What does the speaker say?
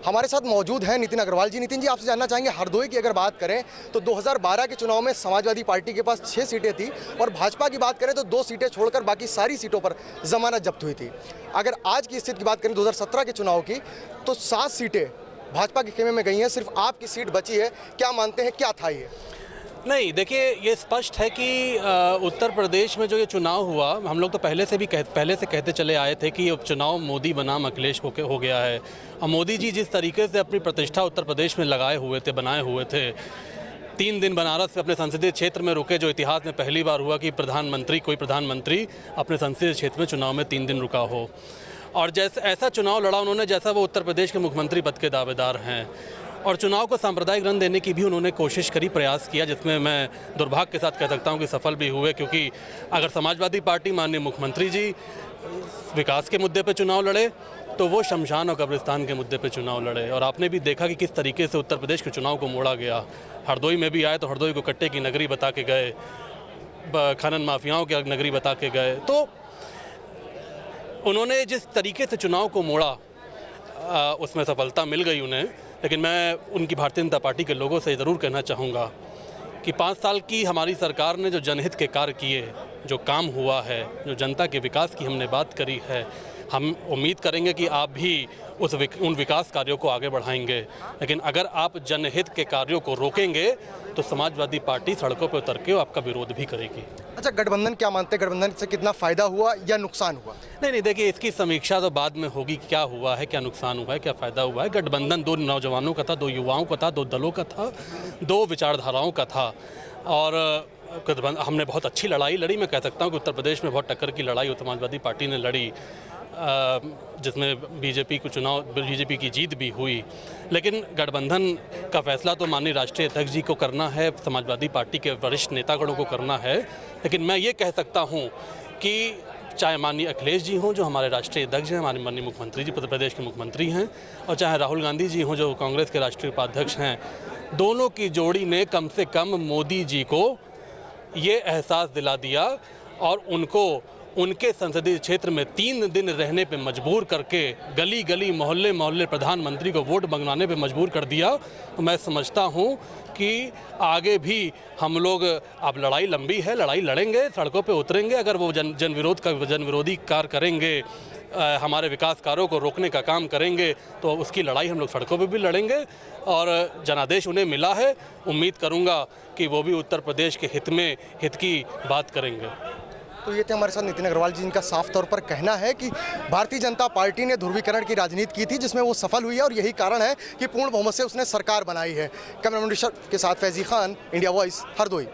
हमारे साथ मौजूद हैं नितिन अग्रवाल जी। नितिन जी, आपसे जानना चाहेंगे, हरदोई की अगर बात करें तो 2012 के चुनाव में समाजवादी पार्टी के पास 6 सीटें थी और भाजपा की बात करें तो 2 सीटें छोड़कर बाकी सारी सीटों पर जमानत जब्त हुई थी। अगर आज की स्थिति की बात करें 2017 के चुनाव की, तो 7 सीटें भाजपा के खेमे में गई हैं, सिर्फ आपकी सीट बची है। क्या मानते हैं, क्या था ये? नहीं, देखिए, ये स्पष्ट है कि उत्तर प्रदेश में जो ये चुनाव हुआ, हम लोग तो पहले से कहते चले आए थे कि ये उपचुनाव मोदी बनाम अखिलेश हो गया है। और मोदी जी जिस तरीके से अपनी प्रतिष्ठा उत्तर प्रदेश में बनाए हुए थे, 3 दिन बनारस में अपने संसदीय क्षेत्र में रुके, जो इतिहास में पहली बार हुआ कि कोई प्रधानमंत्री अपने संसदीय क्षेत्र में चुनाव में 3 दिन रुका हो। और जैसे ऐसा चुनाव लड़ा उन्होंने जैसा वो उत्तर प्रदेश के मुख्यमंत्री पद के दावेदार हैं। और चुनाव को सांप्रदायिक रंग देने की भी उन्होंने कोशिश करी, प्रयास किया, जिसमें मैं दुर्भाग्य के साथ कह सकता हूं कि सफल भी हुए। क्योंकि अगर समाजवादी पार्टी, माननीय मुख्यमंत्री जी विकास के मुद्दे पर चुनाव लड़े, तो वो शमशान और कब्रिस्तान के मुद्दे पर चुनाव लड़े। और आपने भी देखा कि किस तरीके से उत्तर प्रदेश के चुनाव को मोड़ा गया। हरदोई में भी आए तो हरदोई को कट्टे की नगरी बता के गए, खनन माफियाओं की नगरी बता के गए। तो उन्होंने जिस तरीके से चुनाव को मोड़ा, उसमें सफलता मिल गई उन्हें। लेकिन मैं उनकी भारतीय जनता पार्टी के लोगों से ज़रूर कहना चाहूँगा कि 5 साल की हमारी सरकार ने जो जनहित के कार्य किए, जो काम हुआ है, जो जनता के विकास की हमने बात करी है, हम उम्मीद करेंगे कि आप भी उन विकास कार्यों को आगे बढ़ाएंगे। लेकिन अगर आप जनहित के कार्यों को रोकेंगे तो समाजवादी पार्टी सड़कों पर उतर के आपका विरोध भी करेगी। अच्छा, गठबंधन क्या मानते हैं, गठबंधन से कितना फ़ायदा हुआ या नुकसान हुआ? नहीं, देखिए, इसकी समीक्षा तो बाद में होगी। क्या हुआ है, क्या नुकसान हुआ है, क्या फ़ायदा हुआ है। गठबंधन 2 नौजवानों का था, 2 युवाओं का था, 2 दलों का था, 2 विचारधाराओं का था। और हमने बहुत अच्छी लड़ाई लड़ी। मैं कह सकता हूँ कि उत्तर प्रदेश में बहुत टक्कर की लड़ाई समाजवादी पार्टी ने लड़ी, जिसमें बीजेपी की जीत भी हुई। लेकिन गठबंधन का फैसला तो माननीय राष्ट्रीय अध्यक्ष जी को करना है, समाजवादी पार्टी के वरिष्ठ नेतागणों को करना है। लेकिन मैं ये कह सकता हूँ कि चाहे माननीय अखिलेश जी हों, जो हमारे राष्ट्रीय अध्यक्ष हैं, हमारे माननीय मुख्यमंत्री जी उत्तर प्रदेश के मुख्यमंत्री हैं, और चाहे राहुल गांधी जी हों, जो कांग्रेस के राष्ट्रीय उपाध्यक्ष हैं, दोनों की जोड़ी ने कम से कम मोदी जी को ये एहसास दिला दिया और उनको उनके संसदीय क्षेत्र में 3 दिन रहने पे मजबूर करके, गली गली मोहल्ले मोहल्ले प्रधानमंत्री को वोट मंगवाने पे मजबूर कर दिया। तो मैं समझता हूँ कि आगे भी हम लोग, अब लड़ाई लंबी है, लड़ाई लड़ेंगे, सड़कों पे उतरेंगे। अगर वो जन विरोधी कार्य करेंगे, हमारे विकास कार्यों को रोकने का काम करेंगे, तो उसकी लड़ाई हम लोग सड़कों पे भी लड़ेंगे। और जनादेश उन्हें मिला है, उम्मीद करूँगा कि वो भी उत्तर प्रदेश के हित की बात करेंगे। तो ये थे हमारे साथ नितिन अग्रवाल जी, जिनका साफ तौर पर कहना है कि भारतीय जनता पार्टी ने ध्रुवीकरण की राजनीति की थी, जिसमें वो सफल हुई है और यही कारण है कि पूर्ण बहुमत से उसने सरकार बनाई है। कैमरामैन ऋषभ के साथ फैजी खान, इंडिया वॉइस, हरदोई।